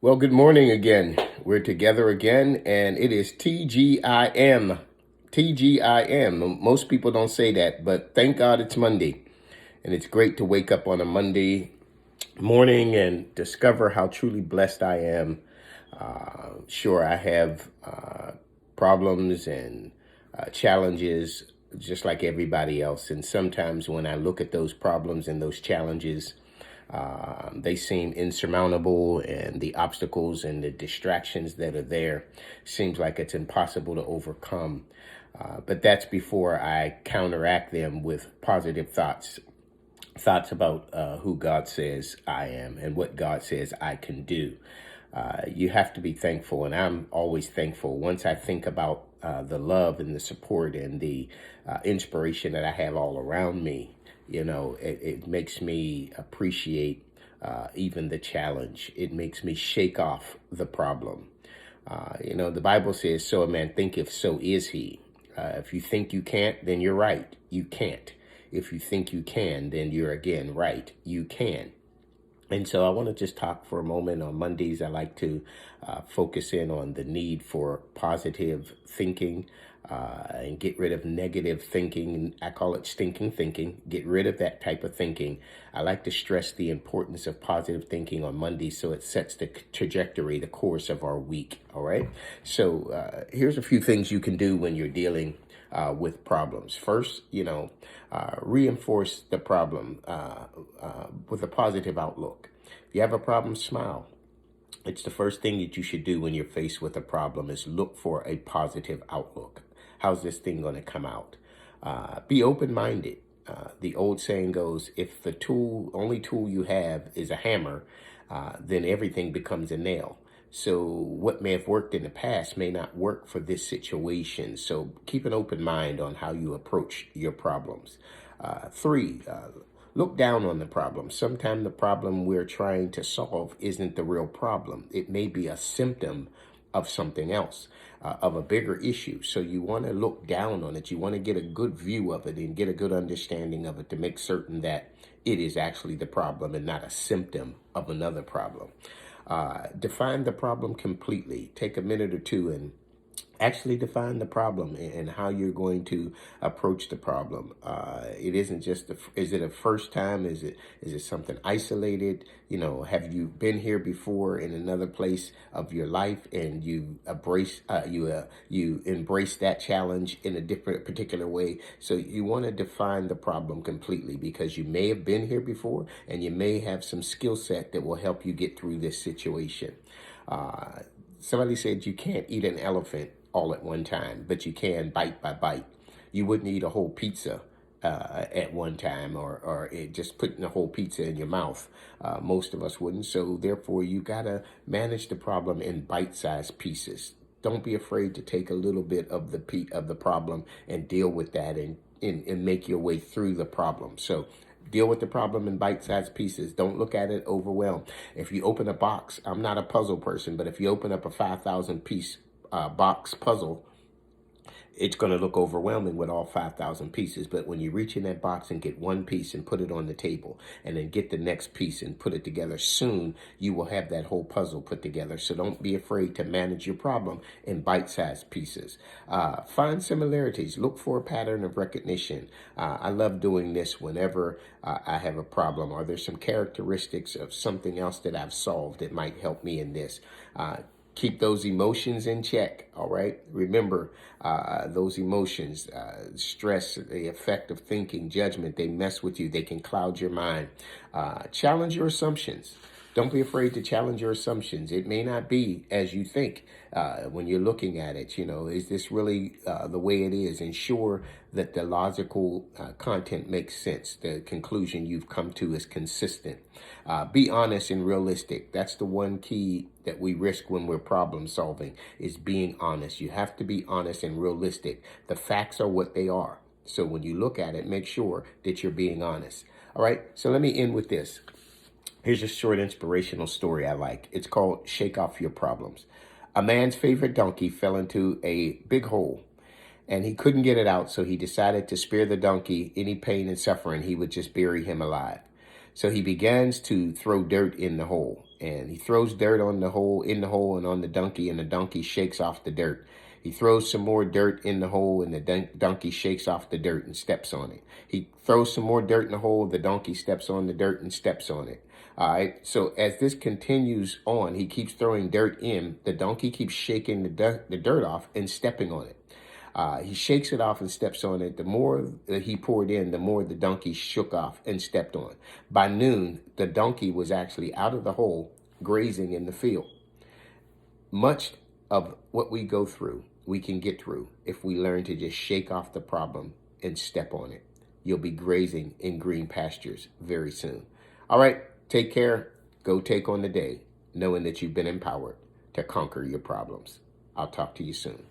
Well, good morning again. We're together again, and it is TGIM. TGIM. Most people don't say that, but thank God it's Monday. And it's great to wake up on a Monday morning and discover how truly blessed I am. Sure, I have problems and challenges just like everybody else. And sometimes when I look at those problems and those challenges, they seem insurmountable, and the obstacles and the distractions that are there seems like it's impossible to overcome. But that's before I counteract them with positive thoughts about who God says I am and what God says I can do. You have to be thankful, and I'm always thankful. Once I think about the love and the support and the inspiration that I have all around me, it makes me appreciate even the challenge. It makes me shake off the problem. The Bible says, so a man thinketh, so is he. If you think you can't, then you're right. You can't. If you think you can, then you're again right. You can. And so I want to just talk for a moment. On Mondays, I like to focus in on the need for positive thinking and get rid of negative thinking. I call it stinking thinking. Get rid of that type of thinking. I like to stress the importance of positive thinking on Mondays so it sets the trajectory, the course of our week. All right. So here's a few things you can do when you're dealing with problems. First, reinforce the problem with a positive outlook. If you have a problem, smile. It's the first thing that you should do when you're faced with a problem is look for a positive outlook. How's this thing going to come out? Be open-minded. The old saying goes, if the only tool you have is a hammer, then everything becomes a nail. So what may have worked in the past may not work for this situation. So keep an open mind on how you approach your problems. Three, look down on the problem. Sometimes the problem we're trying to solve isn't the real problem. It may be a symptom of something else, of a bigger issue. So you want to look down on it. You want to get a good view of it and get a good understanding of it to make certain that it is actually the problem and not a symptom of another problem. Define the problem completely. Take a minute or two and actually define the problem and how you're going to approach the problem. It isn't just is it a first time? Is it something isolated? Have you been here before in another place of your life and you embrace that challenge in a different particular way? So you want to define the problem completely because you may have been here before and you may have some skill set that will help you get through this situation. Somebody said you can't eat an elephant all at one time, but you can bite by bite. You wouldn't eat a whole pizza at one time or just putting a whole pizza in your mouth. Most of us wouldn't. So therefore, you got to manage the problem in bite-sized pieces. Don't be afraid to take a little bit of the problem and deal with that and make your way through the problem. So deal with the problem in bite-sized pieces. Don't look at it overwhelmed. If you open a box, I'm not a puzzle person, but if you open up a 5,000 piece box puzzle, it's going to look overwhelming with all 5,000 pieces. But when you reach in that box and get one piece and put it on the table and then get the next piece and put it together, soon you will have that whole puzzle put together. So don't be afraid to manage your problem in bite-sized pieces. Find similarities. Look for a pattern of recognition. I love doing this whenever I have a problem. Are there some characteristics of something else that I've solved that might help me in this? Keep those emotions in check, all right? Remember, those emotions, stress, the effect of thinking, judgment, they mess with you. They can cloud your mind. Challenge your assumptions. Don't be afraid to challenge your assumptions. It may not be as you think when you're looking at it. Is this really the way it is? Ensure that the logical content makes sense. The conclusion you've come to is consistent. Be honest and realistic. That's the one key that we risk when we're problem solving is being honest. You have to be honest and realistic. The facts are what they are. So when you look at it, make sure that you're being honest. All right. So let me end with this. Here's a short inspirational story I like. It's called Shake Off Your Problems. A man's favorite donkey fell into a big hole and he couldn't get it out. So he decided to spare the donkey any pain and suffering. He would just bury him alive. So he begins to throw dirt in the hole And he throws dirt on the hole, in the hole, and on the donkey, and the donkey shakes off the dirt. He throws some more dirt in the hole, and the donkey shakes off the dirt and steps on it. He throws some more dirt in the hole, the donkey steps on the dirt and steps on it. All right, so as this continues on, he keeps throwing dirt in. The donkey keeps shaking the dirt off and stepping on it. He shakes it off and steps on it. The more that he poured in, the more the donkey shook off and stepped on. By noon, the donkey was actually out of the hole, grazing in the field. Much of what we go through, we can get through if we learn to just shake off the problem and step on it. You'll be grazing in green pastures very soon. All right, take care. Go take on the day, knowing that you've been empowered to conquer your problems. I'll talk to you soon.